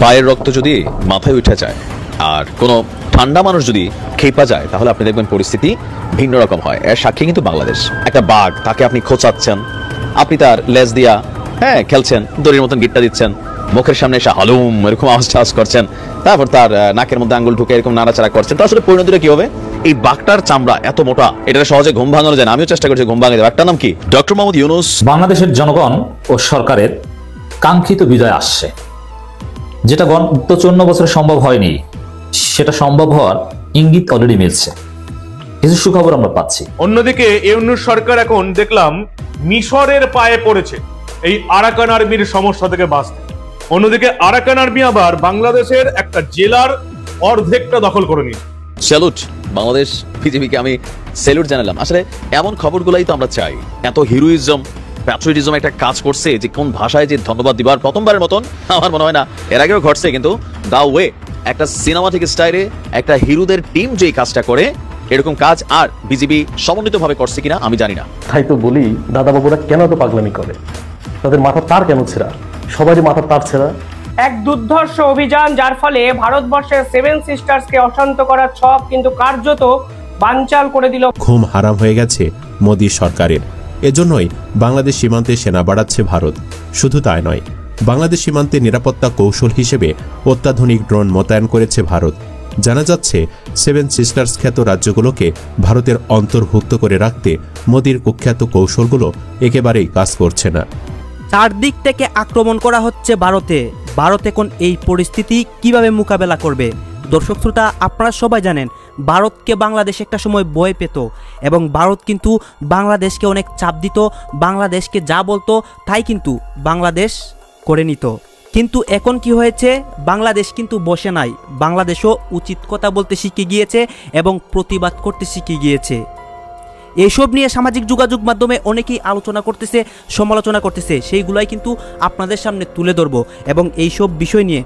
পায়ের রক্ত যদি মাথায় উঠে যায় আর কোনো ঠান্ডা মানুষ যদি খেপা যায় তাহলে আপনি দেখবেন পরিস্থিতি ভিন্ন রকম হয়। এর সাক্ষী কিন্তু বাংলাদেশ। একটা বাঘ, তাকে আপনি খোঁচাচ্ছেন, আপনি তার লেজ দিয়া খেলছেন, দড়ির মতন গিটটা দিচ্ছেন, মুখের সামনে এসে হালুম এরকম আওয়াজ করছেন, তারপর তার নাকের মধ্যে আঙ্গুল ঢুকে এরকম নাড়াচাড়া করছেন। তো আসলে পরিণতিটা কি হবে? এই বাঘটার চামড়া এত মোটা, এটা সহজে ঘুম ভাঙানো যায় না। আমিও চেষ্টা করছি ঘুম ভাঙাতে। বাঘটার নাম কি? ডক্টর মোহাম্মদ ইউনূস। বাংলাদেশের জনগণ ও সরকারের কাঙ্ক্ষিত বিজয় আসছে, যেটা গত 54 বছরে সম্ভব হয়নি, সেটা সম্ভব হওয়ার ইঙ্গিত অলরেডি মিলছে। কিছু সুখবর আমরা পাচ্ছি। অন্যদিকে ইউনূস সরকার এখন দেখলাম মিশরের পায়ে পড়েছে এই আরাকান আর্মির সমস্যা থেকে বাঁচতে। অন্যদিকে আরাকান আর্মি আবার বাংলাদেশের একটা জেলার অর্ধেকটা দখল করে নিয়েছে। স্যালুট বাংলাদেশ বিজেপিকে, আমি স্যালুট জানালাম। আসলে এমন খবরগুলাই তো আমরা চাই। এত হিরোইজম, প্যাট্রিয়টিজম একটা কাজ করছে যে কোন ভাষায় যে ধন্যবাদ দিবার প্রথমবারের মতন আমার মনে হয় না এর আগেও ঘটছে, কিন্তু দা ওয়ে একটা সিনেমাটিক স্টাইলে একটা হিরোদের টিম যেই কাজটা করে, এরকম কাজ আর বিজেপি সমন্বিতভাবে করছে কিনা আমি জানি না। তাই তো বলি দাদা বাবুরা কেন তো পাগলামি করে, তাদের মাথার তার কেন ছেঁড়া? সবারই মাথার তার ছেঁড়া। এক দুর্ধর্ষ অভিযান, যার ফলে ভারতবর্ষের 7 সিস্টার্সকে অশান্ত করার ছক কিন্তু কার্যত বানচাল করে দিল। ঘুম হারাম হয়ে গেছে মোদী সরকারের। এজন্যই বাংলাদেশ সীমান্তে সেনা বাড়াচ্ছে ভারত। শুধু তাই নয়, বাংলাদেশ সীমান্তে নিরাপত্তা কৌশল হিসেবে অত্যাধুনিক ড্রোন মোতায়েন করেছে ভারত। জানা যাচ্ছে 7 সিস্টার্স খ্যাত রাজ্যগুলোকে ভারতের অন্তর্ভুক্ত করে রাখতে মোদীর কুখ্যাত কৌশলগুলো একেবারেই কাজ করছে না। চারদিক থেকে আক্রমণ করা হচ্ছে ভারত এখন এই পরিস্থিতি কিভাবে মোকাবেলা করবে? দর্শক শ্রোতা, আপনারা সবাই জানেন ভারতকে বাংলাদেশ একটা সময় ভয় পেত এবং ভারত কিন্তু বাংলাদেশকে অনেক চাপ দিত, বাংলাদেশকে যা বলতো তাই কিন্তু বাংলাদেশ করে নিত। কিন্তু এখন কি হয়েছে? বাংলাদেশ কিন্তু বসে নাই, বাংলাদেশও উচিত কথা বলতে শিখে গিয়েছে এবং প্রতিবাদ করতে শিখে গিয়েছে। এইসব নিয়ে সামাজিক যোগাযোগ মাধ্যমে অনেকেই আলোচনা করতেছে, সমালোচনা করতেছে, সেইগুলাই কিন্তু আপনাদের সামনে তুলে ধরবো। এবং এইসব বিষয় নিয়ে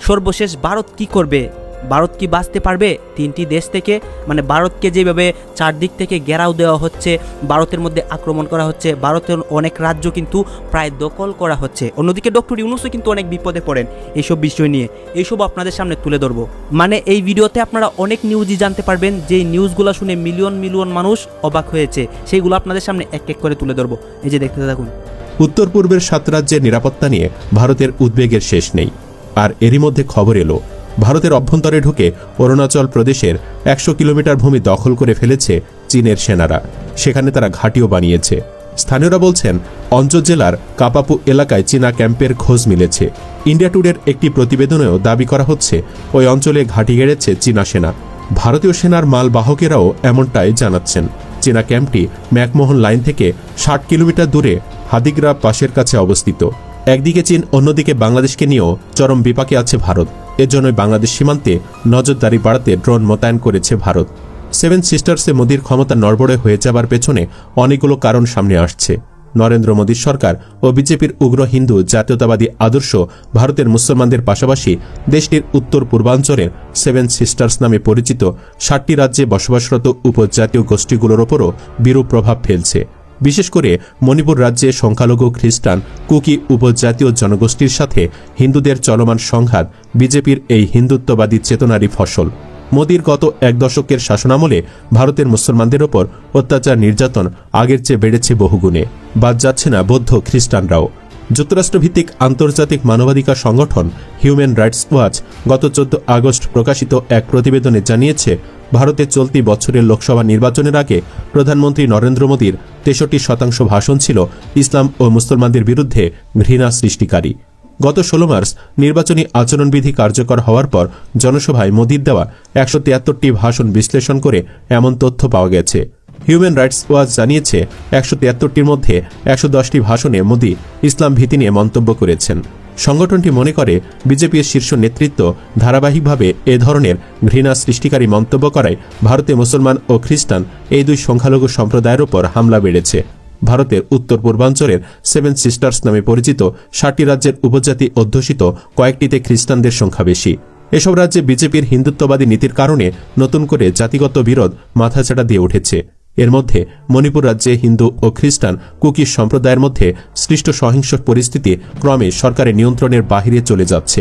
সর্বশেষ ভারত কি করবে, ভারত কি বাঁচতে পারবে 3টি দেশ থেকে? ভারতকে যেভাবে চারদিক থেকে ঘেরাও দেওয়া হচ্ছে, ভারতের মধ্যে আক্রমণ করা হচ্ছে, ভারতের অনেক রাজ্য কিন্তু প্রায় দখল করা হচ্ছে। অন্যদিকে ডক্টর ইউনূসও কিন্তু অনেক বিপদে পড়েন এইসব বিষয় নিয়ে। এইসব আপনাদের সামনে তুলে ধরবো। এই ভিডিওতে আপনারা অনেক নিউজই জানতে পারবেন, যেই নিউজগুলো শুনে মিলিয়ন মিলিয়ন মানুষ অবাক হয়েছে, সেইগুলো আপনাদের সামনে এক এক করে তুলে ধরবো। এই যে দেখতে থাকুন। উত্তর পূর্বের 7 রাজ্যের নিরাপত্তা নিয়ে ভারতের উদ্বেগের শেষ নেই। আর এরই মধ্যে খবর এলো, ভারতের অভ্যন্তরে ঢুকে অরুণাচল প্রদেশের 100 কিলোমিটার ভূমি দখল করে ফেলেছে চীনের সেনারা। সেখানে তারা ঘাঁটিও বানিয়েছে। স্থানীয়রা বলছেন অঞ্চল জেলার কাপাপু এলাকায় চীনা ক্যাম্পের খোঁজ মিলেছে। ইন্ডিয়া টুডের একটি প্রতিবেদনেও দাবি করা হচ্ছে ওই অঞ্চলে ঘাঁটি গেড়েছে চীনা সেনা। ভারতীয় সেনার মালবাহকেরাও এমনটাই জানাচ্ছেন। চীনা ক্যাম্পটি ম্যাকমোহন লাইন থেকে 60 কিলোমিটার দূরে হাদিগ্রা পাসের কাছে অবস্থিত। একদিকে চীন, অন্যদিকে বাংলাদেশকে নিয়েও চরম বিপাকে আছে ভারত। এজন্যই বাংলাদেশ সীমান্তে নজরদারি বাড়াতে ড্রোন মোতায়েন করেছে ভারত। 7 সিস্টার্সে মোদীর ক্ষমতা নড়বড়ে হয়ে যাবার পেছনে অনেকগুলো কারণ সামনে আসছে। নরেন্দ্র মোদীর সরকার ও বিজেপির উগ্র হিন্দু জাতীয়তাবাদী আদর্শ ভারতের মুসলমানদের পাশাপাশি দেশটির উত্তর পূর্বাঞ্চলের 7 সিস্টার্স নামে পরিচিত 60টি রাজ্যে বসবাসরত উপজাতীয় গোষ্ঠীগুলোর ওপরও বিরূপ প্রভাব ফেলছে। বিশেষ করে মণিপুর রাজ্যে সংখ্যালঘু খ্রিস্টান কুকি উপজাতীয় জনগোষ্ঠীর সাথে হিন্দুদের চলমান সংঘাত বিজেপির এই হিন্দুত্ববাদী চেতনারই ফসল। মোদীর গত 1 দশকের শাসনামলে ভারতের মুসলমানদের ওপর অত্যাচার নির্যাতন আগের চেয়ে বেড়েছে বহুগুণে। বাদ যাচ্ছে না বৌদ্ধ খ্রিস্টানরাও। যুক্তরাষ্ট্রভিত্তিক আন্তর্জাতিক মানবাধিকার সংগঠন হিউম্যান রাইটস ওয়াচ গত 14 আগস্ট প্রকাশিত এক প্রতিবেদনে জানিয়েছে, ভারতে চলতি বছরের লোকসভা নির্বাচনের আগে প্রধানমন্ত্রী নরেন্দ্র মোদীর 63% ভাষণ ছিল ইসলাম ও মুসলমানদের বিরুদ্ধে ঘৃণা সৃষ্টিকারী। গত 16 মার্চ নির্বাচনী আচরণবিধি কার্যকর হওয়ার পর জনসভায় মোদীর দেওয়া 173টি ভাষণ বিশ্লেষণ করে এমন তথ্য পাওয়া গেছে। হিউম্যান রাইটস ওয়াচ জানিয়েছে, 173টির মধ্যে 110টি ভাষণে মোদী ইসলাম ভীতি নিয়ে মন্তব্য করেছেন। সংগঠনটি মনে করে বিজেপির শীর্ষ নেতৃত্ব ধারাবাহিকভাবে এ ধরনের ঘৃণা সৃষ্টিকারী মন্তব্য করায় ভারতে মুসলমান ও খ্রিস্টান এই দুই সংখ্যালঘু সম্প্রদায়ের উপর হামলা বেড়েছে। ভারতের উত্তর পূর্বাঞ্চলের 7 সিস্টার্স নামে পরিচিত 60টি রাজ্যের উপজাতি অধ্যুষিত কয়েকটিতে খ্রিস্টানদের সংখ্যা বেশি। এসব রাজ্যে বিজেপির হিন্দুত্ববাদী নীতির কারণে নতুন করে জাতিগত বিরোধ মাথাচাড়া দিয়ে উঠেছে। এর মধ্যে মণিপুর রাজ্যে হিন্দু ও খ্রিস্টান কুকি সম্প্রদায়ের মধ্যে সৃষ্ট সহিংস পরিস্থিতি ক্রমে সরকারের নিয়ন্ত্রণের বাহিরে চলে যাচ্ছে।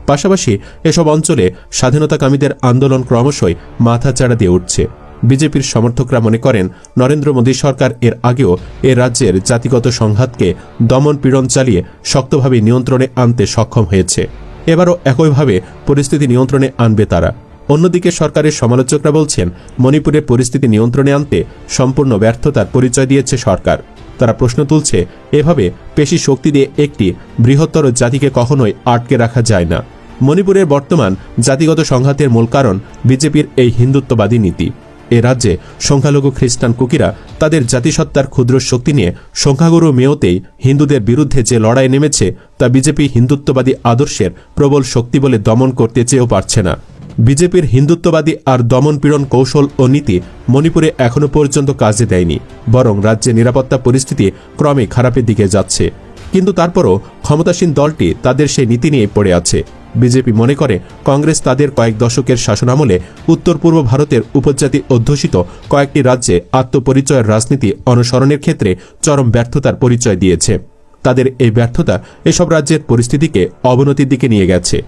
পাশাপাশি এসব অঞ্চলে স্বাধীনতাকামীদের আন্দোলন ক্রমশই মাথাচাড়া দিয়ে উঠছে। বিজেপির সমর্থকরা মনে করেন নরেন্দ্র মোদী সরকার এর আগেও এ রাজ্যের জাতিগত সংঘাতকে দমন পীড়ন চালিয়ে শক্তভাবে নিয়ন্ত্রণে আনতে সক্ষম হয়েছে। এবারও একইভাবে পরিস্থিতি নিয়ন্ত্রণে আনবে তারা। অন্যদিকে সরকারের সমালোচকরা বলছেন মণিপুরের পরিস্থিতি নিয়ন্ত্রণে আনতে সম্পূর্ণ ব্যর্থতার পরিচয় দিয়েছে সরকার। তারা প্রশ্ন তুলছে, এভাবে পেশি শক্তি দিয়ে একটি বৃহত্তর জাতিকে কখনোই আটকে রাখা যায় না। মণিপুরের বর্তমান জাতিগত সংঘাতের মূল কারণ বিজেপির এই হিন্দুত্ববাদী নীতি। এ রাজ্যে সংখ্যালঘু খ্রিস্টান কুকিরা তাদের জাতিসত্তার ক্ষুদ্র শক্তি নিয়ে সংখ্যাগুরু মেয়তেই হিন্দুদের বিরুদ্ধে যে লড়াই নেমেছে তা বিজেপি হিন্দুত্ববাদী আদর্শের প্রবল শক্তি বলে দমন করতে চেয়েও পারছে না। বিজেপির হিন্দুত্ববাদী আর দমনপীড়ন কৌশল ও নীতি মণিপুরে এখনো পর্যন্ত কাজে দেয়নি, বরং রাজ্যে নিরাপত্তা পরিস্থিতি ক্রমে খারাপের দিকে যাচ্ছে। কিন্তু তারপরও ক্ষমতাসীন দলটি তাদের সেই নীতি নিয়ে পড়ে আছে। বিজেপি মনে করে কংগ্রেস তাদের কয়েক দশকের শাসনামলে উত্তর পূর্ব ভারতের উপজাতি অধ্যুষিত কয়েকটি রাজ্যে আত্মপরিচয়ের রাজনীতি অনুসরণের ক্ষেত্রে চরম ব্যর্থতার পরিচয় দিয়েছে। তাদের এই ব্যর্থতা এসব রাজ্যের পরিস্থিতিকে অবনতির দিকে নিয়ে গেছে।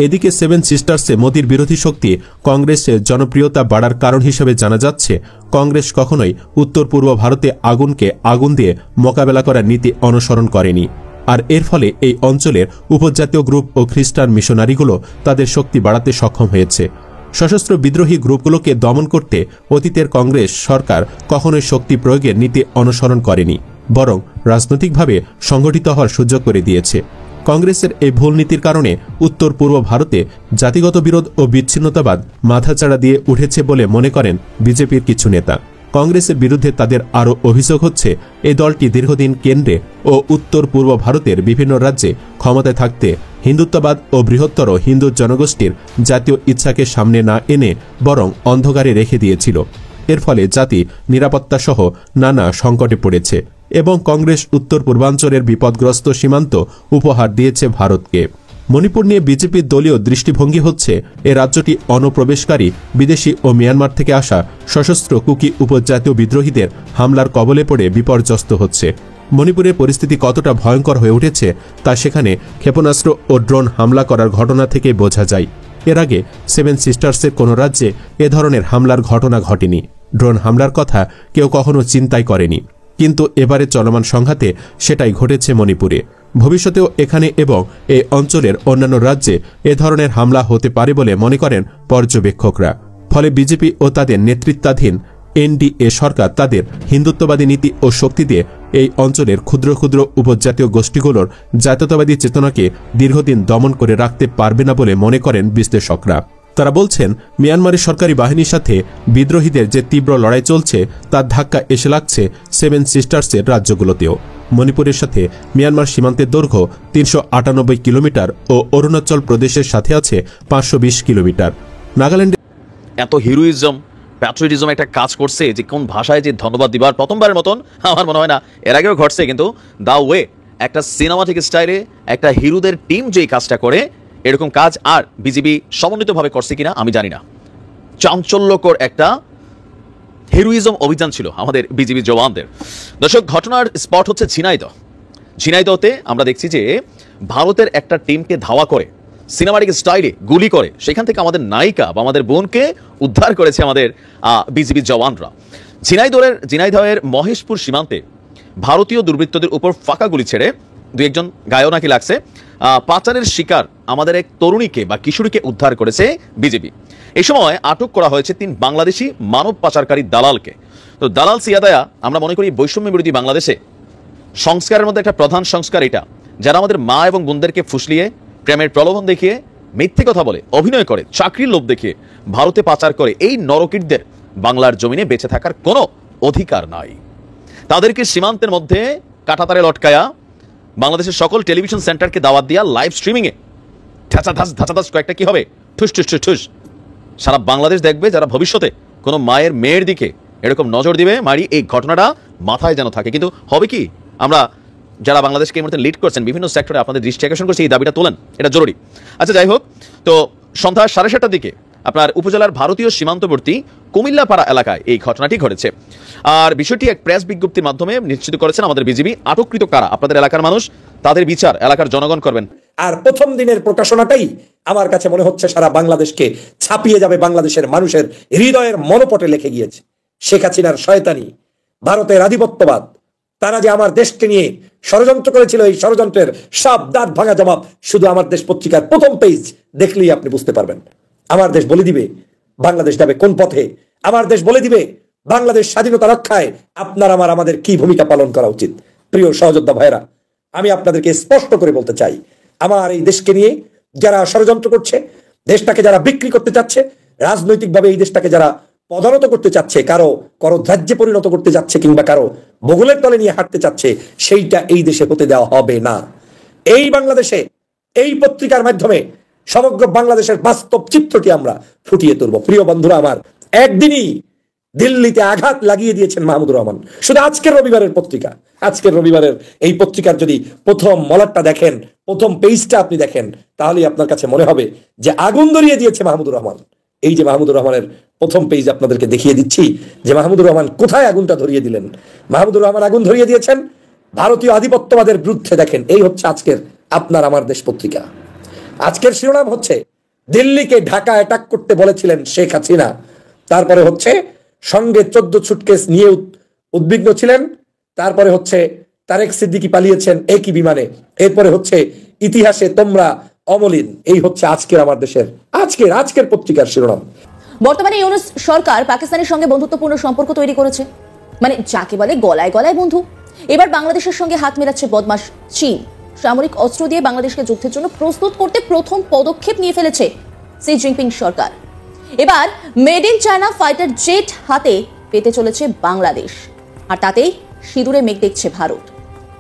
এদিকে সেভেন সিস্টার্সে মোদির বিরোধী শক্তি কংগ্রেসের জনপ্রিয়তা বাড়ার কারণ হিসেবে জানা যাচ্ছে কংগ্রেস কখনোই উত্তর পূর্ব ভারতে আগুনকে আগুন দিয়ে মোকাবেলা করার নীতি অনুসরণ করেনি। আর এর ফলে এই অঞ্চলের উপজাতীয় গ্রুপ ও খ্রিস্টান মিশনারিগুলো তাদের শক্তি বাড়াতে সক্ষম হয়েছে। সশস্ত্র বিদ্রোহী গ্রুপগুলোকে দমন করতে অতীতের কংগ্রেস সরকার কখনোই শক্তি প্রয়োগের নীতি অনুসরণ করেনি, বরং রাজনৈতিকভাবে সংগঠিত হওয়ার সুযোগ করে দিয়েছে। কংগ্রেসের এই ভুল নীতির কারণে উত্তর পূর্ব ভারতে জাতিগত বিরোধ ও বিচ্ছিন্নতাবাদ মাথাচাড়া দিয়ে উঠেছে বলে মনে করেন বিজেপির কিছু নেতা। কংগ্রেসের বিরুদ্ধে তাদের আরও অভিযোগ হচ্ছে এই দলটি দীর্ঘদিন কেন্দ্রে ও উত্তর পূর্ব ভারতের বিভিন্ন রাজ্যে ক্ষমতায় থাকতে হিন্দুত্ববাদ ও বৃহত্তর হিন্দু জনগোষ্ঠীর জাতীয় ইচ্ছাকে সামনে না এনে বরং অন্ধকারে রেখে দিয়েছিল। এর ফলে জাতি নিরাপত্তা সহ নানা সংকটে পড়েছে এবং কংগ্রেস উত্তর পূর্বাঞ্চলের বিপদগ্রস্ত সীমান্ত উপহার দিয়েছে ভারতকে। মণিপুর নিয়ে বিজেপির দলীয় দৃষ্টিভঙ্গি হচ্ছে এ রাজ্যটি অনুপ্রবেশকারী বিদেশি ও মিয়ানমার থেকে আসা সশস্ত্র কুকি উপজাতীয় বিদ্রোহীদের হামলার কবলে পড়ে বিপর্যস্ত হচ্ছে। মণিপুরের পরিস্থিতি কতটা ভয়ঙ্কর হয়ে উঠেছে তা সেখানে ক্ষেপণাস্ত্র ও ড্রোন হামলা করার ঘটনা থেকে বোঝা যায়। এর আগে সেভেন সিস্টার্সের কোনো রাজ্যে এ ধরনের হামলার ঘটনা ঘটেনি। ড্রোন হামলার কথা কেউ কখনো চিন্তাই করেনি, কিন্তু এবারে চলমান সংঘাতে সেটাই ঘটেছে মণিপুরে। ভবিষ্যতেও এখানে এবং এই অঞ্চলের অন্যান্য রাজ্যে এ ধরনের হামলা হতে পারে বলে মনে করেন পর্যবেক্ষকরা। ফলে বিজেপি ও তাদের নেতৃত্বাধীন এনডিএ সরকার তাদের হিন্দুত্ববাদী নীতি ও শক্তি দিয়ে এই অঞ্চলের ক্ষুদ্র ক্ষুদ্র উপজাতীয় গোষ্ঠীগুলোর জাতীয়তাবাদী চেতনাকে দীর্ঘদিন দমন করে রাখতে পারবে না বলে মনে করেন বিশ্লেষকরা। তারা বলছেন মিয়ানমারের সরকারি বাহিনীর সাথে বিদ্রোহীদের যে তীব্র লড়াই চলছে তার ধাক্কা এসে লাগছে সেভেন সিস্টার্সের রাজ্যগুলোতেও। মণিপুরের সাথে মিয়ানমার সীমান্তের দৈর্ঘ্য ৩৯৮ কিলোমিটার ও অরুণাচল প্রদেশের সাথে আছে ৫২০ কিলোমিটার। নাগাল্যান্ডে এত হিরোইজম প্যাট্রিয়টিজম একটা কাজ করছে যে কোন ভাষায় যে ধন্যবাদ দিবার প্রথমবারের মতন আমার মনে হয় না এর আগেও ঘটছে, কিন্তু দা ওয়ে একটা সিনেমাটিক স্টাইলে একটা হিরোদের টিম যেই কাজটা করে এরকম কাজ আর বিজেপি সমন্বিতভাবে করছে কিনা আমি জানি না। চাঞ্চল্যকর একটা হিরোইজম অভিযান ছিল আমাদের বিজেপি জওয়ানদের। দর্শক, ঘটনার স্পট হচ্ছে ঝিনাইদহ। ঝিনাইদহতে আমরা দেখছি যে ভারতের একটা টিমকে ধাওয়া করে সিনেমাটিক স্টাইলে গুলি করে সেখান থেকে আমাদের নায়িকা বা আমাদের বোনকে উদ্ধার করেছে আমাদের বিজেপি জওয়ানরা। ঝিনাইদহের মহেশপুর সীমান্তে ভারতীয় দুর্বৃত্তদের উপর ফাঁকা গুলি ছেড়ে দু একজন গায়েও নাকি লাগছে পাচারের শিকার আমাদের এক তরুণীকে বা কিশোরীকে উদ্ধার করেছে বিজেপি। এই সময় আটক করা হয়েছে ৩ বাংলাদেশি মানব পাচারকারী দালালকে। তো দালাল সিয়াদায়া আমরা মনে করি বৈষম্য বিরোধী বাংলাদেশে সংস্কারের মধ্যে একটা প্রধান সংস্কার এটা, যারা আমাদের মা এবং বোনদেরকে ফুসলিয়ে প্রেমের প্রলোভন দেখিয়ে মিথ্যে কথা বলে অভিনয় করে চাকরির লোভ দেখিয়ে ভারতে পাচার করে এই নরকিটদের বাংলার জমিনে বেঁচে থাকার কোনো অধিকার নাই। তাদেরকে সীমান্তের মধ্যে কাঁটাতারে লটকায়া বাংলাদেশের সকল টেলিভিশন সেন্টারকে দাওয়াত দিয়া লাইভ স্ট্রিমিংয়ে ধাঁচাধাস কয়েকটা কি হবে ঠুস ঠুস ঠুস ঠুস সারা বাংলাদেশ দেখবে, যারা ভবিষ্যতে কোনো মায়ের মেয়ের দিকে এরকম নজর দিবে মারি এই ঘটনাটা মাথায় যেন থাকে। কিন্তু হবে কি, আমরা যারা বাংলাদেশকে এই মুহূর্তে লিড করছেন বিভিন্ন সেক্টরে আপনাদের দৃষ্টি আকর্ষণ করছে, এই দাবিটা তোলেন, এটা জরুরি। আচ্ছা যাই হোক, তো সন্ধ্যা 7:30টার দিকে আপনার উপজেলার ভারতীয় সীমান্তবর্তী কুমিল্লাপাড়া এলাকায় এই ঘটনাটি ঘটেছে। আর বিষয়টি এক প্রেস বিজ্ঞপ্তির মাধ্যমে নিশ্চিত করেছেন আমাদের বিজিবি। আটককৃত কারা আপনাদের এলাকার মানুষ, তাদের বিচার এলাকার জনগণ করবেন। আর প্রথম দিনের প্রকাশনাটাই আমার কাছে মনে হচ্ছে সারা বাংলাদেশকে ছাপিয়ে যাবে, বাংলাদেশের মানুষের হৃদয়ের মনোপটে লিখে গিয়েছে। শেখ হাসিনার শয়তানি, ভারতের আধিপত্যবাদ, তারা যে আমার দেশকে নিয়ে ষড়যন্ত্র করেছিল, এই ষড়যন্ত্রের সব দাঁত ভাঙা জবাব শুধু আমার দেশ পত্রিকার প্রথম পেজ দেখলেই আপনি বুঝতে পারবেন। আমার দেশ বলে দিবে বাংলাদেশ যাবে কোন পথে, আমার দেশ বলে দিবে বাংলাদেশ স্বাধীনতা রক্ষায় আপনার আমাদের কি ভূমিকা পালন করা উচিত। প্রিয় সহযোদ্ধা ভাইরা, আমি আপনাদেরকে স্পষ্ট করে বলতে চাই, আমার এই দেশকে নিয়ে যারা ষড়যন্ত্র করছে, দেশটাকে যারা বিক্রি করতে চাচ্ছে, রাজনৈতিকভাবে এই দেশটাকে যারা পদানত করতে চাচ্ছে, কারো রাজ্যে পরিণত করতে যাচ্ছে, কিংবা কারো বগলের তলে নিয়ে হাঁটতে চাচ্ছে, সেইটা এই দেশে হতে দেওয়া হবে না। এই বাংলাদেশে এই পত্রিকার মাধ্যমে সমগ্র বাংলাদেশের বাস্তব চিত্রটি আমরা ফুটিয়ে তুলব। প্রিয় বন্ধুরা আমার, একদিনই দিল্লিতে আঘাত লাগিয়ে দিয়েছেন মাহমুদুর রহমান। শুধু আজকের রবিবারের পত্রিকা, আজকের রবিবারের এই পত্রিকার যদি প্রথম মলাটটা দেখেন, প্রথম পেজটা আপনি দেখেন, তাহলেই আপনার কাছে মনে হবে যে আগুন ধরিয়ে দিয়েছে মাহমুদুর রহমান। এই যে মাহমুদুর রহমানের প্রথম পেজ আপনাদেরকে দেখিয়ে দিচ্ছি যে মাহমুদুর রহমান কোথায় আগুনটা ধরিয়ে দিলেন। মাহমুদুর রহমান আগুন ধরিয়ে দিয়েছেন ভারতীয় আধিপত্যবাদের বিরুদ্ধে। দেখেন, এই হচ্ছে আজকের আপনার আমার দেশ পত্রিকা। আজকের শিরোনাম হচ্ছে দিল্লিকে ঢাকা অ্যাটাক করতে বলেছিলেন শেখ হাসিনা। তারপরে হচ্ছে সঙ্গে 14 সুটকেস নিয়ে উদ্বিগ্ন ছিলেন। তারপরে হচ্ছে তারেক সিদ্দিকী পালিয়েছেন একই বিমানে। এরপরে হচ্ছে ইতিহাসে তোমরা অমলিন। এই হচ্ছে আজকের আমার দেশের আজকের পত্রিকার শিরোনাম। বর্তমানে ইউনূস সরকার পাকিস্তানের সঙ্গে বন্ধুত্বপূর্ণ সম্পর্ক তৈরি করেছে, মানে যাকে বলে গলায় গলায় বন্ধু। এবার বাংলাদেশের সঙ্গে হাত মেলাচ্ছে বদমাশ চীন। সামরিক অস্ত্র দিয়ে বাংলাদেশকে যুদ্ধের জন্য প্রস্তুত করতে প্রথম পদক্ষেপ নিয়ে ফেলেছে শি জিনপিং সরকার। এবার made in China fighter jet হাতে পেতে চলেছে বাংলাদেশ, আর তাতেই সিঁদুরে মেঘ দেখছে ভারত।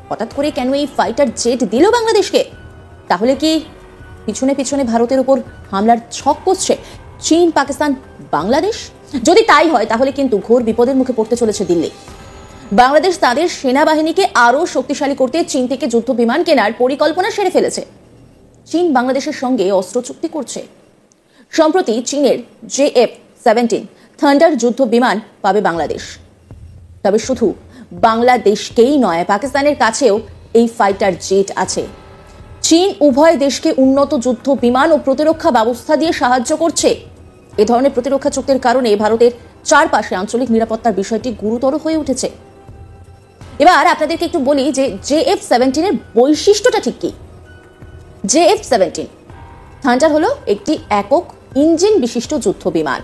হঠাৎ করে কেন এই ফাইটার জেট দিল বাংলাদেশকে? তাহলে কি পিছনে পিছনে ভারতের উপর হামলার ছক কষছে চীন, পাকিস্তান, বাংলাদেশ? যদি তাই হয় তাহলে কিন্তু ঘোর বিপদের মুখে পড়তে চলেছে দিল্লি। বাংলাদেশ তাদের সেনাবাহিনীকে আরো শক্তিশালী করতে চীন থেকে যুদ্ধ বিমান কেনার পরিকল্পনা সেরে ফেলেছে। চীন বাংলাদেশের সঙ্গে অস্ত্র চুক্তি করছে। সম্প্রতি চীনের JF-17 থান্ডার যুদ্ধ বিমান পাবে বাংলাদেশ। তবে শুধু বাংলাদেশকেই নয়, পাকিস্তানের কাছেও এই ফাইটার জেট আছে। চীন উভয় দেশকে উন্নত যুদ্ধ বিমান ও প্রতিরক্ষা ব্যবস্থা দিয়ে সাহায্য করছে। এ ধরনের প্রতিরক্ষা চুক্তির কারণে ভারতের চারপাশে আঞ্চলিক নিরাপত্তার বিষয়টি গুরুতর হয়ে উঠেছে। এবার আপনাদেরকে একটু বলি যে JF-17 এর বৈশিষ্ট্যটা ঠিক কি। JF-17 থান্ডার হলো একটি একক ইঞ্জিন বিশিষ্ট যুদ্ধ বিমান।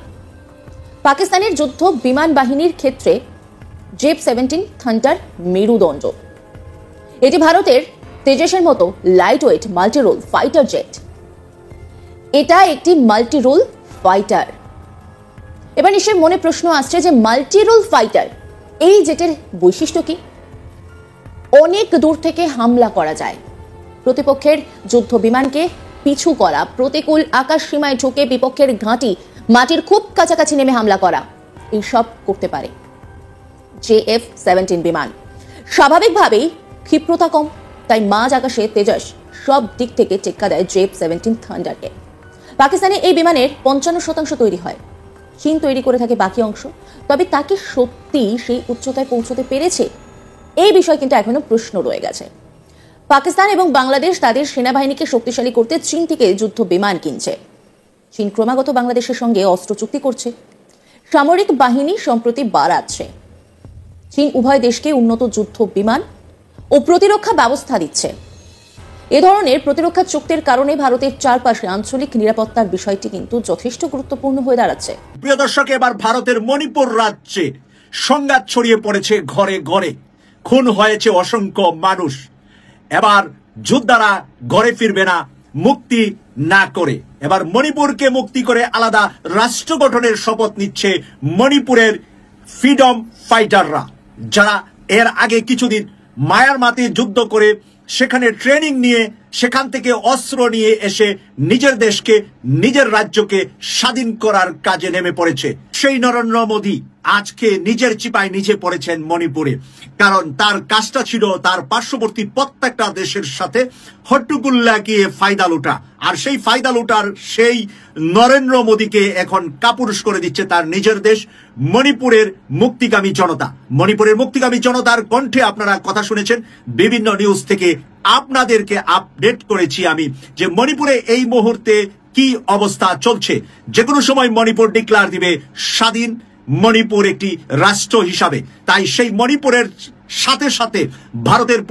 পাকিস্তানের যুদ্ধ বিমান বাহিনীর ক্ষেত্রে JF-17 থান্ডার মেরুদণ্ড। এটি ভারতের তেজসের মতো light weight multi role fighter jet. এটা একটি মাল্টি রোল ফাইটার। এবার নিশ্চয়ই মনে প্রশ্ন আসছে যে মাল্টি রোল ফাইটার এই জেটের বৈশিষ্ট্য কি? অনেক দূর থেকে হামলা করা যায়, প্রতিপক্ষের যুদ্ধ বিমানকে পিছু করা, প্রতিকূল আকাশ সীমায় ঢুকে বিপক্ষের ঘাঁটি মাটির খুব কাছাকাছি নেমে হামলা করা, এইসব করতে পারে JF-17 বিমান। স্বাভাবিকভাবেই ক্ষিপ্রতা কম, তাই মাঝ আকাশে তেজস সব দিক থেকে টেক্কা দেয় JF-17 থান্ডারকে। পাকিস্তানে এই বিমানের 55% তৈরি হয়, চীন তৈরি করে থাকে বাকি অংশ। তবে তাকে সত্যি সেই উচ্চতায় পৌঁছতে পেরেছে? এই বিষয়ে কিন্তু এখনো প্রশ্ন রয়ে গেছে। পাকিস্তান এবং বাংলাদেশ তাদের সেনাবাহিনীকে শক্তিশালী করতে চীন থেকে যুদ্ধ বিমান কিনছে। চীন ক্রমাগত বাংলাদেশের সঙ্গে অস্ত্র চুক্তি করছে, সামরিক বাহিনী সম্প্রতি বাড়াচ্ছে। চীন উভয় দেশকে উন্নত যুদ্ধ বিমান ও প্রতিরক্ষা ব্যবস্থা দিচ্ছে। এ ধরনের প্রতিরক্ষা চুক্তির কারণে ভারতের চারপাশে আঞ্চলিক নিরাপত্তার বিষয়টি কিন্তু যথেষ্ট গুরুত্বপূর্ণ হয়ে দাঁড়াচ্ছে। প্রিয় দর্শক, এবার ভারতের মণিপুর রাজ্যে সংঘাত ছড়িয়ে পড়েছে ঘরে ঘরে, খুন হয়েছে অসংখ্য মানুষ। এবার যোদ্ধারা ঘরে ফিরবে না মুক্তি না করে। এবার মণিপুরকে মুক্তি করে আলাদা রাষ্ট্র গঠনের শপথ নিচ্ছে মণিপুরের ফ্রিডম ফাইটাররা, যারা এর আগে কিছুদিন মায়ানমারে যুদ্ধ করে সেখানে ট্রেনিং নিয়ে সেখান থেকে অস্ত্র নিয়ে এসে নিজের দেশকে, নিজের রাজ্যকে স্বাধীন করার কাজে নেমে পড়েছে। সেই নরেন্দ্র মোদী আজকে নিজের চিপায় নিজে পড়েছেন মণিপুরে। কারণ তার কাজটা ছিল তার পার্শ্ববর্তী প্রত্যেকটা দেশের সাথে হট্টগোল লাগিয়ে ফায়দা লুটা, আর সেই ফায়দা লুটার সেই নরেন্দ্র মোদীকে এখন কাপুরুষ করে দিচ্ছে তার নিজের দেশ মণিপুরের মুক্তিকামী জনতা। মণিপুরের মুক্তিকামী জনতার কণ্ঠে আপনারা কথা শুনেছেন, বিভিন্ন নিউজ থেকে আপনাদেরকে আপডেট করেছি আমি যে মণিপুরে এই মুহূর্তে কি অবস্থা চলছে। যে কোনো সময় মণিপুর ডিক্লার দিবে স্বাধীন মণিপুর একটি রাষ্ট্র হিসাবে। তাই সেই মণিপুরের সাথে সাথে ভারতের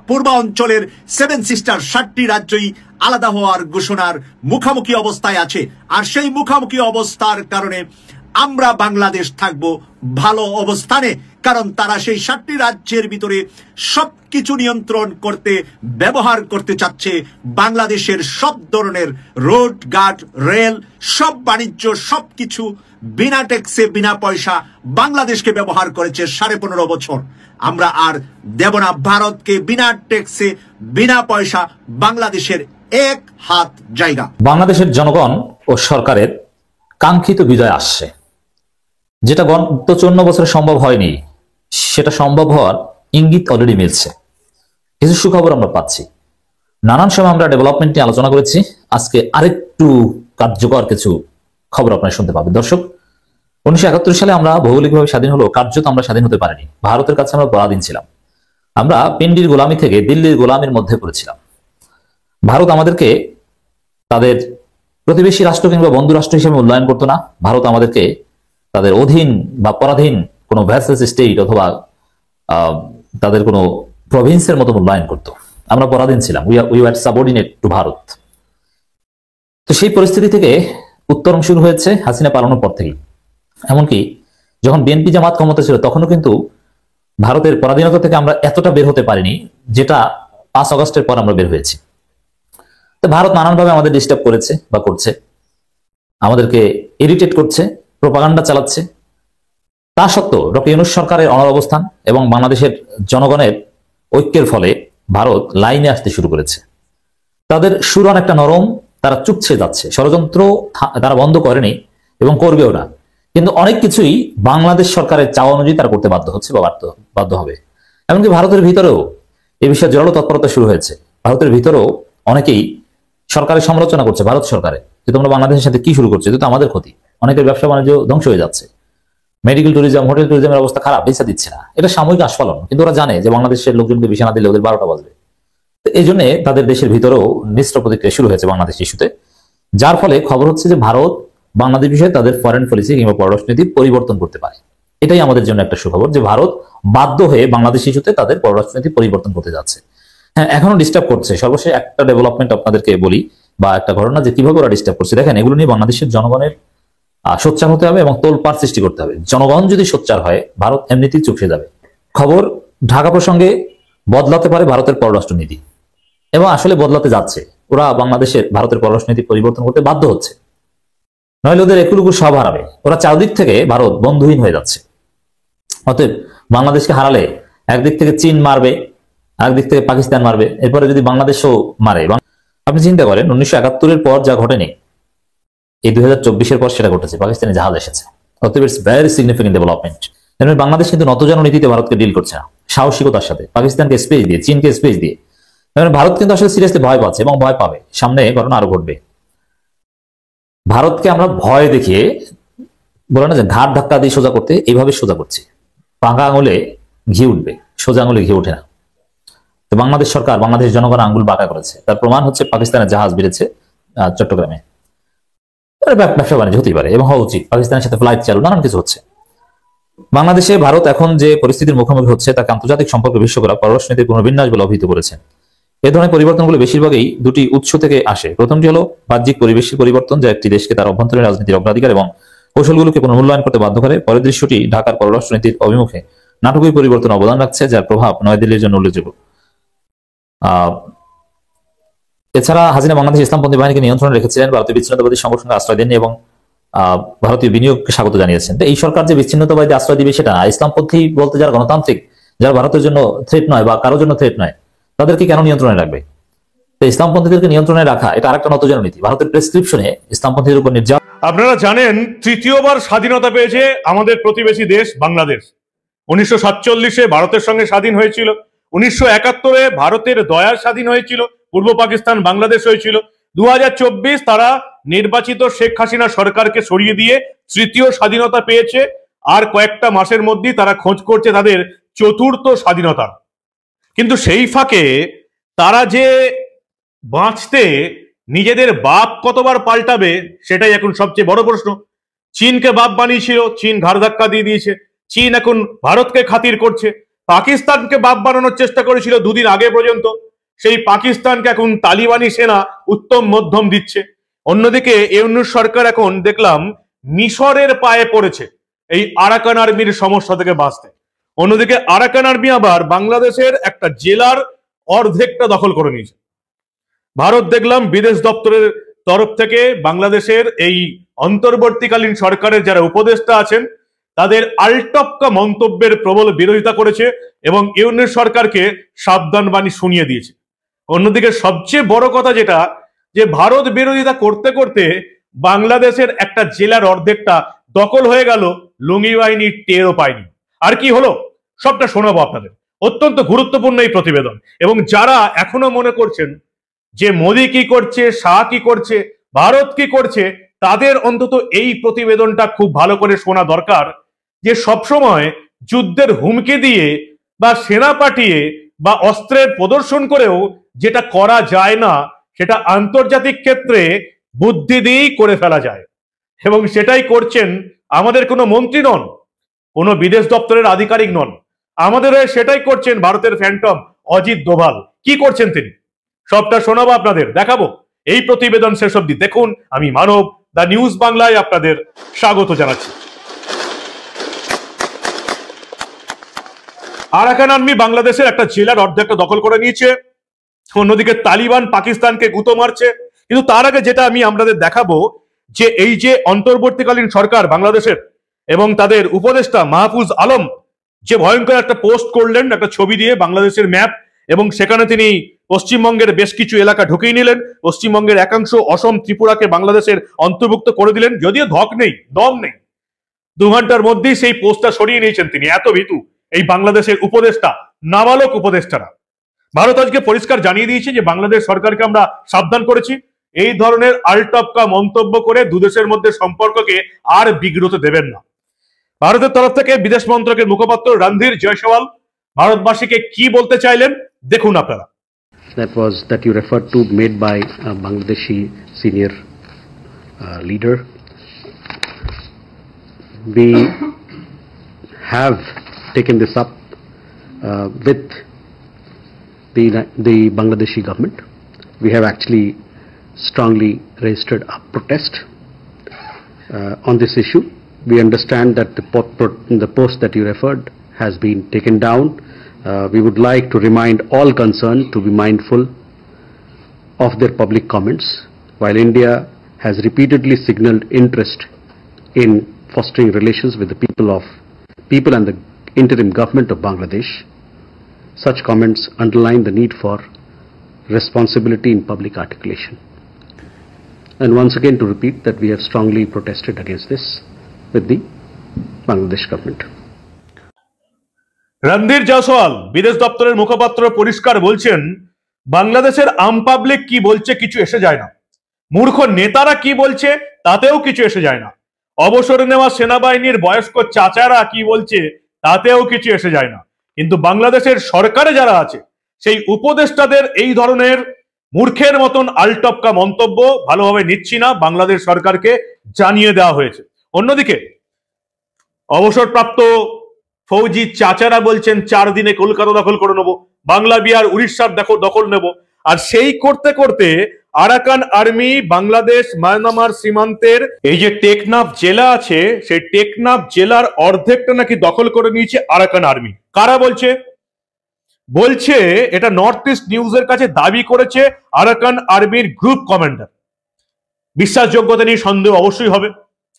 পূর্বাঞ্চলের 7 সিস্টার 7টি রাজ্যই আলাদা হওয়ার ঘোষণার মুখোমুখি অবস্থায় আছে। আর সেই মুখোমুখি অবস্থার কারণে আমরা বাংলাদেশ থাকবো ভালো অবস্থানে, কারণ তারা সেই 7টি রাজ্যের ভিতরে সবকিছু নিয়ন্ত্রণ করতে ব্যবহার করতে চাচ্ছে বাংলাদেশের সব ধরনের রোড ঘাট রেল সব বাণিজ্য সবকিছু বিনা ট্যাক্সে বিনা পয়সা বাংলাদেশকে ব্যবহার করেছে 15.5 বছর। আমরা আর দেব না ভারতকে বিনা ট্যাক্সে বিনা পয়সা বাংলাদেশের এক হাত জায়গা। বাংলাদেশের জনগণ ও সরকারের কাঙ্ক্ষিত বিজয় আসছে, যেটা গত 54 বছরে সম্ভব হয়নি, সেটা সম্ভব হওয়ার ইঙ্গিত অলরেডি মিলছে। কিছু সুখবর আমরা পাচ্ছি। নানান সময় আমরা ডেভেলপমেন্ট নিয়ে আলোচনা করেছি, আজকে আরেকটু কার্যকর কিছু খবর আপনারা শুনতে পাবেন। দর্শক, 1971 সালে আমরা ভৌগোলিকভাবে স্বাধীন হলেও কার্যত আমরা স্বাধীন হতে পারিনি। ভারতের কাছে আমরা পরাধীন ছিলাম। আমরা পিন্ডির গোলামি থেকে দিল্লির গোলামির মধ্যে পড়েছিলাম। ভারত আমাদেরকে তাদের প্রতিবেশী রাষ্ট্র কিংবা বন্ধু রাষ্ট্র হিসেবে মূল্যায়ন করতো না। ভারত আমাদেরকে তাদের অধীন বা পরাধীন কোনো ভ্যাসেস স্টেট অথবা তাদের কোনো প্রভিন্সের মতো মূল্যায়ন করত। আমরা পরাধীন ছিলাম, we were subordinate two Bharat. তো সেই পরিস্থিতি থেকে উত্তরণ শুরু হয়েছে হাসিনা পালানোর পর থেকেই। এমনকি যখন বিএনপি জামাত ক্ষমতা ছিল তখনও কিন্তু ভারতের পরাধীনতা থেকে আমরা এতটা বের হতে পারিনি, যেটা 5 আগস্টের পর আমরা বের হয়েছি। তো ভারত নানানভাবে আমাদের ডিস্টার্ব করেছে বা করছে, আমাদেরকে ইরিটেট করছে, প্রোপাগান্ডা চালাচ্ছে। তা সত্ত্বেও ডক্টর ইউনূস সরকারের অনড় অবস্থান এবং বাংলাদেশের জনগণের ঐক্যের ফলে ভারত লাইনে আসতে শুরু করেছে। তাদের সুর অনেকটা নরম, তারা চুপছে যাচ্ছে, ষড়যন্ত্র তারা বন্ধ করেনি এবং করবেও না। কিন্তু অনেক কিছুই বাংলাদেশ সরকারের চাওয়া অনুযায়ী তারা করতে বাধ্য হচ্ছে বা বাধ্য হবে। এমনকি ভারতের ভিতরেও এ বিষয়ে জোরালো তৎপরতা শুরু হয়েছে। ভারতের ভিতরেও অনেকেই সরকারের সমালোচনা করছে, ভারত সরকারের, যে তোমরা বাংলাদেশের সাথে কি শুরু করছো, এটা তো আমাদের ক্ষতি। অনেকের ব্যবসা বাণিজ্য ধ্বংস হয়ে যাচ্ছে, মেডিকেল ট্যুরিজম হোটেল ট্যুরিজমের অবস্থা খারাপ, ভিসা দিচ্ছে না। এটা সাময়িক আস্ফালন, কিন্তু ওরা জানে যে বাংলাদেশের লোকজনকে ভিসা না দিলে ওদের 12টা বাজবে। এই জন্য তাদের দেশের ভিতরেও মিশ্র প্রতিক্রিয়া শুরু হয়েছে বাংলাদেশ ইস্যুতে, যার ফলে খবর হচ্ছে যে ভারত বাংলাদেশ বিষয়ে তাদের ফরেন পলিসি কিংবা পররাষ্ট্রনীতি পরিবর্তন করতে পারে। এটাই আমাদের জন্য একটা সুখবর যে ভারত বাধ্য হয়ে বাংলাদেশ ইস্যুতে তাদের পররাষ্ট্রনীতি পরিবর্তন করতে যাচ্ছে। হ্যাঁ, এখনো ডিস্টার্ব করছে। সর্বশেষ একটা ডেভেলপমেন্ট আপনাদেরকে বলি বা একটা ঘটনা যে কিভাবে ওরা ডিস্টার্ব করছে। দেখেন, এগুলো নিয়ে বাংলাদেশের জনগণের সোচ্চার হতে হবে এবং তোলপাড় সৃষ্টি করতে হবে। জনগণ যদি সোচ্চার হয়, ভারত এমনিতেই চুপসে যাবে। খবর, ঢাকা প্রসঙ্গে বদলাতে পারে ভারতের পররাষ্ট্রনীতি এবং আসলে বদলাতে যাচ্ছে। ওরা বাংলাদেশের ভারতের পররাষ্ট্রনীতি পরিবর্তন করতে বাধ্য হচ্ছে, নইলে ওদের একুলুকুর সব হারাবে। ওরা চারদিক থেকে ভারত বন্ধুহীন হয়ে যাচ্ছে। অতএব বাংলাদেশকে হারালে একদিক থেকে চীন মারবে, আরেকদিক থেকে পাকিস্তান মারবে, এরপরে যদি বাংলাদেশও মারে। আপনি চিন্তা করেন, 1971-এর পর যা ঘটেনি, এই 2024-এর পর সেটা ঘটেছে, পাকিস্তানি জাহাজ এসেছে। অতএব it's very significant development. Bangladesh কিন্তু নতজন নীতিতে ভারতকে ডিল করছে না, সাহসিকতার সাথে, পাকিস্তানকে স্পেস দিয়ে, চীনকে স্পেস দিয়ে। ভারত কিন্তু আসলে সিরিয়াসলি ভয় পাচ্ছে এবং ভয় পাবে, সামনে ঘটনা আরো ঘটবে। ভারতকে আমরা ভয় দেখিয়ে বলে না যে ঘাট ধাক্কা দিয়ে সোজা করতে, এইভাবে সোজা করছি। পাকা আঙুলে ঘি উঠবে, সোজা আঙুলে ঘি ওঠে না। তো বাংলাদেশ সরকার, বাংলাদেশ জনগণ আঙ্গুল বাঁকা করেছে। তার প্রমাণ হচ্ছে পাকিস্তানের জাহাজ বেড়েছে চট্টগ্রামে। ব্যবসা বাণিজ্য হতেই পারে এবং হওয়া উচিত। পাকিস্তানের সাথে ফ্লাইট চালু, নানান কিছু হচ্ছে। বাংলাদেশে ভারত এখন যে পরিস্থিতির মুখোমুখি হচ্ছে তাকে আন্তর্জাতিক সম্পর্ক বিশ্বকরা পররাষ্ট্রনীতির পুনর্বিন্যাস বলে অভিহিত করেছেন। এ ধরনের পরিবর্তনগুলো বেশিরভাগই দুটি উৎস থেকে আসে। প্রথমটি হলো বাহ্যিক পরিবেশের পরিবর্তন, যা একটি দেশকে তার অভ্যন্তরীণ রাজনীতির অগ্রাধিকার এবং কৌশলগুলোকে পুনর্মূল্যায়ন করতে বাধ্য করে। পরের দৃশ্যটি ঢাকার পররাষ্ট্রনীতির অভিমুখে নাটকীয় পরিবর্তন অবদান রাখছে, যার প্রভাব নয়াদিল্লির জন্য উল্লেখযোগ্য। এছাড়া হাসিনা বাংলাদেশ ইসলামপন্থী বাহিনীকে নিয়ন্ত্রণে রেখেছিলেন, ভারতীয় বিচ্ছিন্নতাবাদী সংগঠনকে আশ্রয় দেননি এবং ভারতীয় বিনিয়োগকে স্বাগত জানিয়েছেন। এই সরকার যে বিচ্ছিন্নতাবাদী আশ্রয় দিবে সেটা না। ইসলামপন্থী বলতে যারা গণতান্ত্রিক, যারা ভারতের জন্য থ্রেট নয় বা কারোর জন্য থ্রেট নয়, তাদেরকে কেন নিয়ন্ত্রণে রাখবে? তো ইসলামপন্থীদেরকে নিয়ন্ত্রণে রাখা এটা আরেকটা নতজন নীতি। ভারতের প্রেসক্রিপশনে ইসলামপন্থীদের উপর নির্যাতন আপনারা জানেন তৃতীয়বার স্বাধীনতা পেয়েছে আমাদের প্রতিবেশী দেশ বাংলাদেশ। 1947-এ ভারতের সঙ্গে স্বাধীন হয়েছিল, 1971-এ ভারতের দয়ার স্বাধীন হয়েছিল, পূর্ব পাকিস্তান বাংলাদেশ হয়েছিল। 2024 তারা নির্বাচিত শেখ হাসিনা সরকারকে সরিয়ে দিয়ে তৃতীয় স্বাধীনতা পেয়েছে, আর কয়েকটা মাসের মধ্যেই তারা খোঁজ করছে তাদের চতুর্থ স্বাধীনতা। কিন্তু সেই ফাঁকে তারা যে বাঁচতে নিজেদের বাপ কতবার পাল্টাবে সেটাই এখন সবচেয়ে বড় প্রশ্ন। চীনকে বাপ বানিয়েছিল, চীন ঘাড় ধাক্কা দিয়ে দিয়েছে। চীন এখন ভারতকে খাতির করছে। পাকিস্তানকে বাপ বানানোর চেষ্টা করেছিল দুদিন আগে পর্যন্ত, সেই পাকিস্তানকে এখন তালিবানি সেনা উত্তম মধ্যম দিচ্ছে। অন্যদিকে ইউনূস সরকার এখন দেখলাম মিশরের পায়ে পড়েছে এই আরাকান আর্মির সমস্যা থেকে বাঁচতে। অন্যদিকে আরাকান আর্মি আবার বাংলাদেশের একটা জেলার অর্ধেকটা দখল করে নিয়েছে। ভারত দেখলাম বিদেশ দপ্তরের তরফ থেকে বাংলাদেশের এই অন্তর্বর্তীকালীন সরকারের যারা উপদেষ্টা আছেন তাদের আলটপকা মন্তব্যের প্রবল বিরোধিতা করেছে এবং ইউনূস সরকারকে সাবধান বাণী শুনিয়ে দিয়েছে। অন্যদিকে সবচেয়ে বড় কথা যেটা, যে ভারত বিরোধিতা করতে করতে বাংলাদেশের একটা জেলার অর্ধেকটা দখল হয়ে গেল, লুঙ্গি বাহিনী টেরও পায়নি। আর কি হলো সবটা শোনাবো আপনাদের। অত্যন্ত গুরুত্বপূর্ণ এই প্রতিবেদন, এবং যারা এখনো মনে করছেন যে মোদী কি করছে, শাহ কি করছে, ভারত কি করছে, তাদের অন্তত এই প্রতিবেদনটা খুব ভালো করে শোনা দরকার। যে সবসময় যুদ্ধের হুমকি দিয়ে বা সেনা পাঠিয়ে বা অস্ত্রের প্রদর্শন করেও যেটা করা যায় না, সেটা আন্তর্জাতিক ক্ষেত্রে বুদ্ধি দিয়েই করে ফেলা যায়। এবং সেটাই করছেন আমাদের কোনো মন্ত্রী নন, কোনো বিদেশ দপ্তরের আধিকারিক নন, আমাদের সেটাই করছেন ভারতের ফ্যান্টম অজিত দোভাল। কি করছেন তিনি সবটা শোনাবো আপনাদের, দেখাবো। এই প্রতিবেদন শেষ অবধি দেখুন। আমি মানব, দ্য নিউজ বাংলায় আপনাদের স্বাগত জানাচ্ছি। আরাকান আর্মি বাংলাদেশের একটা জেলার অর্ধেকটা দখল করে নিয়েছে। অন্যদিকে তালিবান পাকিস্তানকে গুঁতো মারছে। কিন্তু তার আগে যেটা আমি আপনাদের দেখাবো, যে এই যে অন্তর্বর্তীকালীন সরকার বাংলাদেশের এবং তাদের উপদেষ্টা মাহফুজ আলম যে ভয়ঙ্কর একটা পোস্ট করলেন, একটা ছবি দিয়ে বাংলাদেশের ম্যাপ, এবং সেখানে তিনি পশ্চিমবঙ্গের বেশ কিছু এলাকা ঢুকিয়ে নিলেন। পশ্চিমবঙ্গের একাংশ অসম ত্রিপুরাকে বাংলাদেশের অন্তর্ভুক্ত করে দিলেন, যদিও ধক নেই, দম নেই। 2 ঘন্টার মধ্যেই সেই পোস্টটা সরিয়ে নিয়েছেন তিনি। এত ভীতু এই বাংলাদেশের উপদেষ্টা, নাবালক উপদেষ্টারা। ভারত আজকে পরিষ্কার জানিয়ে দিয়েছে যে বাংলাদেশ সরকারকে আমরা সাবধান করেছি, এই ধরনের আলটপকা মন্তব্য করে দুদেশের মধ্যে সম্পর্ককে আর বিগ্রত দেবেন না। ভারতের তরফ থেকে বিদেশ মন্ত্রকের মুখপাত্র রণধীর জয়সওয়াল ভারতবাসীকে কি বলতে চাইলেন দেখুন আপনারা। That you referred to, made by a Bangladeshi senior leader. We have taken this up with the Bangladeshi government. We have actually strongly registered a protest on this issue. We understand that the post that you referred has been taken down. We would like to remind all concerned to be mindful of their public comments. While India has repeatedly signaled interest in fostering relations with the people and the interim government of Bangladesh, such comments underline the need for responsibility in public articulation. And once again to repeat that we have strongly protested against this with the Bangladesh government. Randhir Jaiswal বিদেশ দপ্তরের মুখপাত্র পরিষ্কার বলছেন, বাংলাদেশের আম public কি বলছে কিছু এসে যায় না, মূর্খ নেতারা কি বলছে তাতেও কিছু এসে যায় না, অবসরে নেওয়া সেনাবাহিনীর বয়স্ক চাচারা কি বলছে তাতেও কিছু এসে যায় না। কিন্তু বাংলাদেশের সরকারে যারা আছে সেই উপদেষ্টাদের এই ধরনের মূর্খের মতন আলটপকা মন্তব্য ভালোভাবে নিচ্ছি না, বাংলাদেশ সরকারকে জানিয়ে দেওয়া হয়েছে। অন্যদিকে অবসরপ্রাপ্ত ফৌজি চাচারা বলছেন 4 দিনে কলকাতা দখল করে নেবো, বাংলা বিহার উড়িষ্যার দখল নেব। আর সেই করতে করতে আরাকান আর্মি বাংলাদেশ মায়ানমার সীমান্তের এই যে টেকনাফ জেলা আছে, সেই টেকনাফ জেলার অর্ধেকটা নাকি দখল করে নিয়েছে আরাকান আর্মি। কারা বলছে? বলছে এটা নর্থ ইস্ট নিউজের কাছে দাবি করেছে আরাকান আর্মির গ্রুপ কমান্ডার। বিশ্বাসযোগ্যতা নিয়ে সন্দেহ অবশ্যই হবে,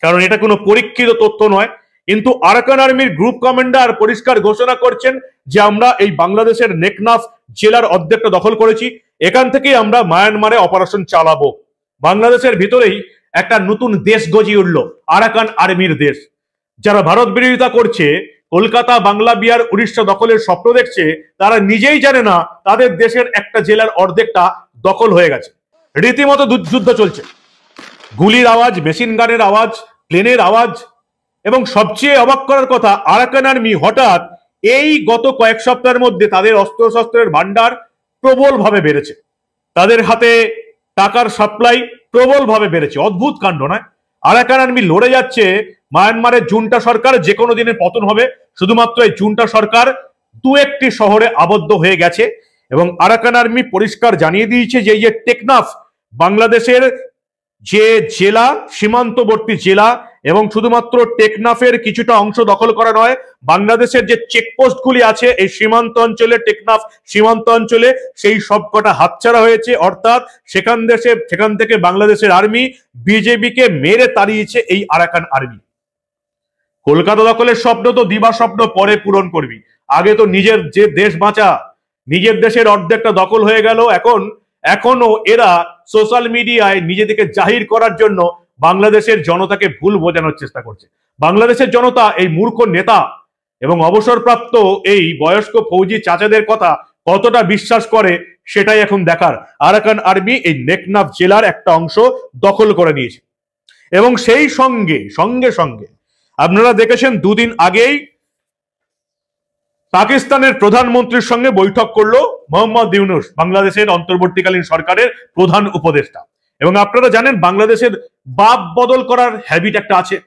কারণ এটা কোনো পরীক্ষিত তথ্য নয়। কিন্তু আরাকান আর্মির গ্রুপ কমান্ডার পরিষ্কার ঘোষণা করছেন যে আমরা এই বাংলাদেশের টেকনাফ জেলার অর্ধেকটা দখল করেছি, এখান থেকেই আমরা মায়ানমারে অপারেশন চালাবো। বাংলাদেশের ভিতরেই একটা নতুন দেশ গজিয়ে উঠল, আরাকান আর্মির দেশ। যারা ভারত বিরোধিতা করছে, কলকাতা, বাংলা, বিহার, উড়িষ্যা দখলের স্বপ্ন দেখছে, তারা নিজেই জানে না তাদের দেশের একটা জেলার অর্ধেকটা দখল হয়ে গেছে। রীতিমতো যুদ্ধ চলছে, গুলির আওয়াজ, মেশিন গানের আওয়াজ, প্লেনের আওয়াজ। এবং সবচেয়ে অবাক করার কথা, আরাকান আর্মি হঠাৎ এই গত কয়েক সপ্তাহের মধ্যে তাদের অস্ত্রশস্ত্রের ভান্ডার প্রবলভাবে বেড়েছে, তাদের হাতে টাকার সাপ্লাই প্রবলভাবে বেড়েছে। অদ্ভুত কাণ্ড নয়? আরাকান আর্মি লড়ে যাচ্ছে মায়ানমারের জুন্টা সরকার, যে কোনো দিনের পতন হবে। শুধুমাত্র এই জুন্টা সরকার দু একটি শহরে আবদ্ধ হয়ে গেছে এবং আরাকান আর্মি পরিষ্কার জানিয়ে দিয়েছে যে এই যে টেকনাফ, বাংলাদেশের যে জেলা, সীমান্তবর্তী জেলা, এবং শুধুমাত্র টেকনাফের কিছুটা অংশ দখল করা নয়, বাংলাদেশের যে চেকপোস্টগুলি আছে এই সীমান্ত অঞ্চলে, টেকনাফ সীমান্ত অঞ্চলে, সেই সবকটা হাতছাড়া হয়েছে। অর্থাৎ সেখান থেকে বাংলাদেশের আর্মি বিজেপিকে মেরে তাড়িয়েছে এই আরাকান আর্মি। কলকাতা দখলের স্বপ্ন তো দিবা স্বপ্ন পরে পূরণ করবি, আগে তো নিজের যে দেশ বাঁচা। নিজের দেশের অর্ধেকটা দখল হয়ে গেল, এখনো এরা সোশ্যাল মিডিয়ায় নিজেদেরকে জাহির করার জন্য বাংলাদেশের জনতাকে ভুল বোঝানোর চেষ্টা করছে। বাংলাদেশের জনতা এই মূর্খ নেতা এবং অবসরপ্রাপ্ত এই বয়স্ক ফৌজি চাচাদের কথা কতটা বিশ্বাস করে সেটাই এখন দেখার। আরাকান আর্মি এই টেকনাফ জেলার একটা অংশ দখল করে নিয়েছে এবং সেই সঙ্গে সঙ্গে আপনারা দেখেছেন দুদিন আগেই পাকিস্তানের প্রধানমন্ত্রীর সঙ্গে বৈঠক করলো মোহাম্মদ ইউনূস, বাংলাদেশের অন্তর্বর্তীকালীন সরকারের প্রধান উপদেষ্টা। এবং আপনারা জানেন বাংলাদেশের বাপ বদল করার হ্যাবিট একটা আছে,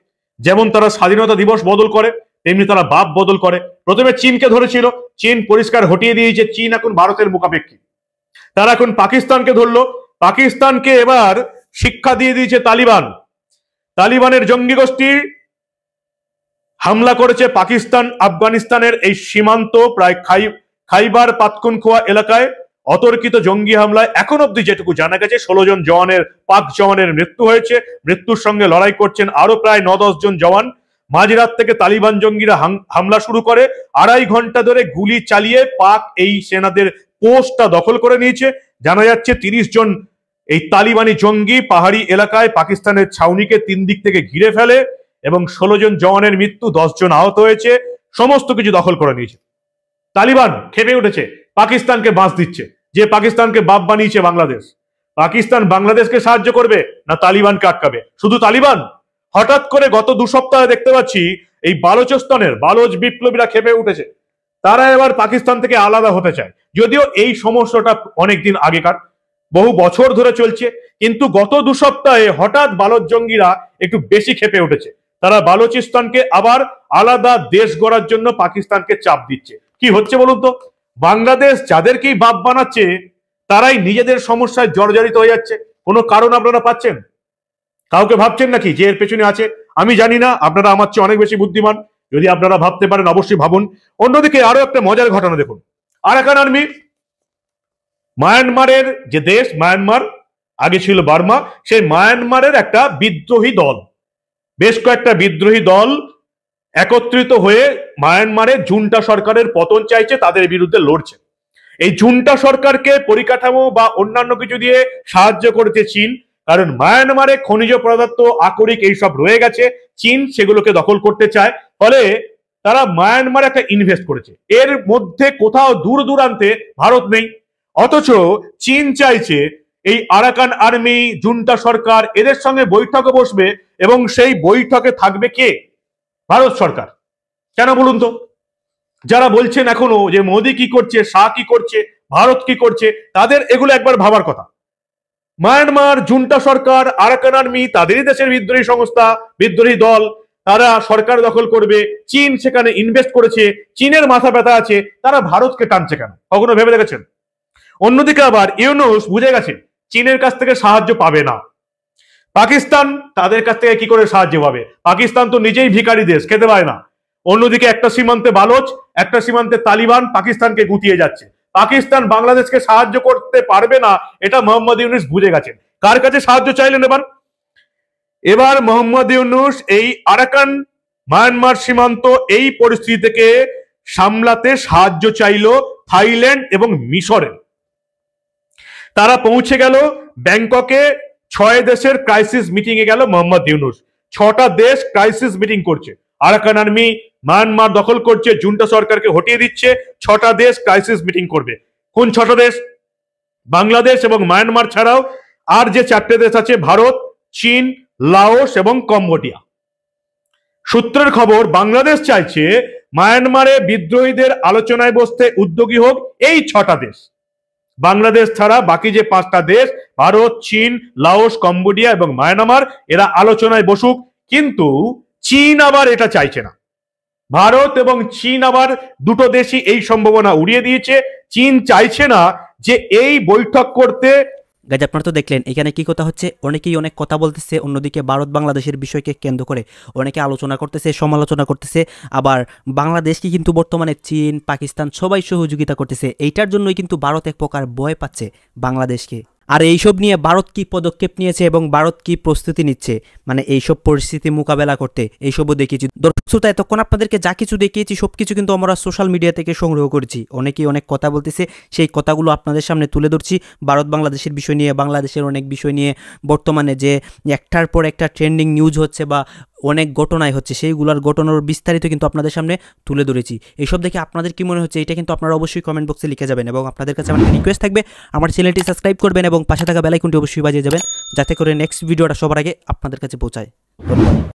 যেমন তারা স্বাধীনতা দিবস বদল করে তেমনি তারা বাপ বদল করে। প্রথমে চীনকে ধরেছিল, চীন পরিষ্কার হটিয়ে দিয়েছে, চীন এখন ভারতের মুখাপেক্ষী। তারা এখন পাকিস্তানকে ধরলো, পাকিস্তানকে এবার শিক্ষা দিয়ে দিয়েছে তালিবানের জঙ্গি গোষ্ঠী হামলা করেছে পাকিস্তান আফগানিস্তানের এই সীমান্ত প্রায় খাইবার পাখতুনখোয়া এলাকায়। অতর্কিত জঙ্গি হামলায় এখন অব্দি যেটুকু জানা গেছে 16 জন পাক জওয়ানের মৃত্যু হয়েছে। মৃত্যুর সঙ্গে লড়াই করছেন আরো প্রায় 9-10 জন জওয়ান। মাঝরাত থেকে তালিবান জঙ্গিরা হামলা শুরু করে, 2.5 ঘন্টা ধরে গুলি চালিয়ে পাক এই সেনাদের পোস্টটা দখল করে নিয়েছে। জানা যাচ্ছে 30 জন এই তালিবানি জঙ্গি পাহাড়ি এলাকায় পাকিস্তানের ছাউনিকে 3 দিক থেকে ঘিরে ফেলে এবং 16 জন জওয়ানের মৃত্যু, 10 জন আহত হয়েছে। সমস্ত কিছু দখল করে নিয়েছে। তালিবান খেপে উঠেছে, পাকিস্তানকে বাঁশ দিচ্ছে যে পাকিস্তানকে বাপ বানিয়েছে বাংলাদেশ। পাকিস্তান বাংলাদেশকে সাহায্য করবে না তালিবানকে আটকাবে? শুধু তালিবান, হঠাৎ করে গত 2 সপ্তাহে দেখতে পাচ্ছি এই বালোচিস্তানের বালোচ বিপ্লবীরা খেপে উঠেছে। তারা এবার পাকিস্তান থেকে আলাদা হতে চায়। যদিও এই সমস্যাটা অনেকদিন আগেকার, বহু বছর ধরে চলছে, কিন্তু গত 2 সপ্তাহে হঠাৎ বালোচ জঙ্গিরা একটু বেশি খেপে উঠেছে। তারা বালোচিস্তানকে আবার আলাদা দেশ গড়ার জন্য পাকিস্তানকে চাপ দিচ্ছে। কি হচ্ছে বলুন তো? বাংলাদেশ যাদেরকেই বাপ বানাচ্ছে তারাই নিজেদের সমস্যায় জর্জরিত হয়ে যাচ্ছে। কোনো কারণ আপনারা পাচ্ছেন? কাউকে ভাবছেন নাকি যে এর পেছনে আছে? আমি জানি না, আপনারা আমার চেয়ে অনেক বেশি বুদ্ধিমান। যদি আপনারা ভাবতে পারেন অবশ্যই ভাবুন। অন্যদিকে আরো একটা মজার ঘটনা দেখুন। আরাকান আর্মি, মায়ানমারের যে দেশ মায়ানমার, আগে ছিল বার্মা, সেই মায়ানমারের একটা বিদ্রোহী দল, বেশ কয়েকটা বিদ্রোহী দল একত্রিত হয়ে মায়ানমারে জুন্টা সরকারের পতন চাইছে, তাদের বিরুদ্ধে লড়ছে। এই জুন্টা সরকারকে পরিকাঠামো বা অন্যান্য কিছু দিয়ে সাহায্য করেছে চীন, কারণ মায়ানমারে খনিজ পদার্থ, আকরিক এইসব রয়ে গেছে, চীন সেগুলোকে দখল করতে চায়। ফলে তারা মায়ানমারে একটা ইনভেস্ট করেছে। এর মধ্যে কোথাও দূর দূরান্তে ভারত নেই, অথচ চীন চাইছে এই আরাকান আর্মি, জুন্টা সরকার এদের সঙ্গে বৈঠকে বসবে এবং সেই বৈঠকে থাকবে কে? ভারত সরকার। কেন বলুন তো? যারা বলছেন এখনো যে মোদি কি করছে, শাহ কি করছে, ভারত কি করছে, তাদের এগুলো একবার ভাবার কথা। মায়ানমার জুন্টা সরকার, আরাকান আর্মি তাদেরই দেশের বিদ্রোহী সংস্থা, বিদ্রোহী দল, তারা সরকার দখল করবে। চীন সেখানে ইনভেস্ট করেছে, চীনের মাথা ব্যথা আছে, তারা ভারতকে টানছে কেন? কখনো ভেবে দেখেছেন? অন্যদিকে আবার ইউনূস বুঝে গেছে চীনের কাছ থেকে সাহায্য পাবে না। পাকিস্তান তাদের কাছ থেকে কি করে সাহায্য পাবে? পাকিস্তান তো নিজেই ভিখারি দেশ, খেতে পায় না। অন্যদিকে একটা সীমান্তে বালোচ, একটা সীমান্তে তালিবান পাকিস্তানকে গুটিয়ে যাচ্ছে। পাকিস্তান বাংলাদেশকে সাহায্য করতে পারবে না, এটা মোহাম্মদ ইউনূস বুঝে গেছেন। কার কাছে সাহায্য চাইলেন এবার মোহাম্মদ ইউনূস এই আরাকান মায়ানমার সীমান্ত এই পরিস্থিতি থেকে সামলাতে সাহায্য চাইল থাইল্যান্ড এবং মিশরে। তারা পৌঁছে গেল ব্যাংককে 6 দেশের ক্রাইসিস মিটিং এ গেল মোহাম্মদ ইউনূস। 6টা দেশ ক্রাইসিস মিটিং করছে, আরাকান আর্মি মায়ানমার দখল করছে, জুন্টা সরকারকে হটিয়ে দিচ্ছে। 6টা দেশ ক্রাইসিস মিটিং করবে। কোন 6টা দেশ? বাংলাদেশ এবং মায়ানমার ছাড়াও আর যে 4টে দেশ আছে ভারত, চীন, লাওস এবং কম্বোডিয়া। সূত্রের খবর, বাংলাদেশ চাইছে মায়ানমারে বিদ্রোহীদের আলোচনায় বসতে উদ্যোগী হোক এই 6টা দেশ। বাংলাদেশ ছাড়া বাকি যে 5টা দেশ ভারত, চীন, লাওস, কম্বোডিয়া এবং মায়ানমার এরা আলোচনায় বসুক। কিন্তু চীন আবার এটা চাইছে না। ভারত এবং চীন আবার দুটো দেশই এই সম্ভাবনা উড়িয়ে দিয়েছে। চীন চাইছে না যে এই বৈঠক করতে। গাইজ আপনারা তো দেখলেন এখানে কি কথা হচ্ছে, অনেকেই অনেক কথা বলতেছে, অন্যদিকে ভারত বাংলাদেশের বিষয়কে কেন্দ্র করে অনেকে আলোচনা করতেছে, সমালোচনা করতেছে। আবার বাংলাদেশকে কিন্তু বর্তমানে চীন, পাকিস্তান সবাই সহযোগিতা করতেছে। এইটার জন্যই কিন্তু ভারত এক প্রকার ভয় পাচ্ছে বাংলাদেশকে। আর এইসব নিয়ে ভারত কি পদক্ষেপ নিয়েছে এবং ভারত কি প্রস্তুতি নিচ্ছে মানে এইসব পরিস্থিতি মোকাবেলা করতে, এইসবও দেখিয়েছি। দর্শক শ্রোতা, এতক্ষণ আপনাদেরকে যা কিছু দেখিয়েছি সবকিছু কিন্তু আমরা সোশ্যাল মিডিয়া থেকে সংগ্রহ করেছি। অনেকেই অনেক কথা বলতেছে, সেই কথাগুলো আপনাদের সামনে তুলে ধরছি। ভারত বাংলাদেশের বিষয় নিয়ে, বাংলাদেশের অনেক বিষয় নিয়ে বর্তমানে যে একটার পর একটা ট্রেন্ডিং নিউজ হচ্ছে বা অনেক ঘটনায় হচ্ছে, সেইগুলোর ঘটনার বিস্তারিত কিন্তু আপনাদের সামনে তুলে ধরেছি। এইসব দেখে আপনাদের কি মনে হচ্ছে এটা কিন্তু আপনারা অবশ্যই কমেন্ট বক্সে লিখে যাবেন। এবং আপনাদের কাছে আমার রিকোয়েস্ট থাকবে আমার চ্যানেলটি সাবস্ক্রাইব করবেন এবং পাশে থাকা বেল আইকনটি অবশ্যই বাজিয়ে যাবেন, যাতে করে নেক্সট ভিডিওটা সবার আগে আপনাদের কাছে পৌঁছায়। ধন্যবাদ।